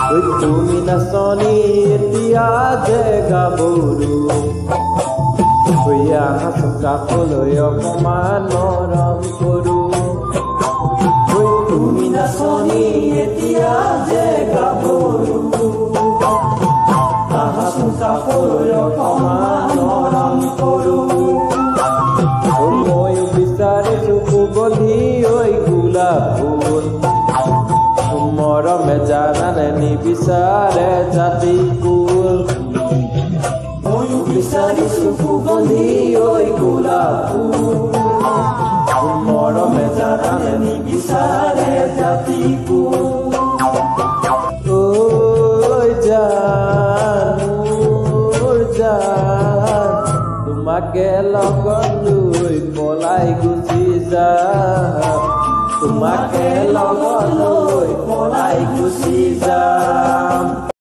তুমি নাচনি এতিয়া যে গাভৰু কাষলৈ অকমান মৰম কৰো তুমি নাচনি এতিয়া যে গাভৰু কাষলৈ অকমান মৰম কৰো মই বিচাৰিছো কুবলী ঐ গোলাপ ফুল মৰমে জানানে নিবিচাৰে জাতি কুল ময়ো বিচাৰিছো কুবলী ঐ গোলাপ ফুল মৰমে জানানে নিবিচাৰে জাতি কুল ঐ জান মোৰ জান তোমাকে লগত লৈ পলাই গুচি যাম তোমাকে লগত লৈ পলাই গুচি যাম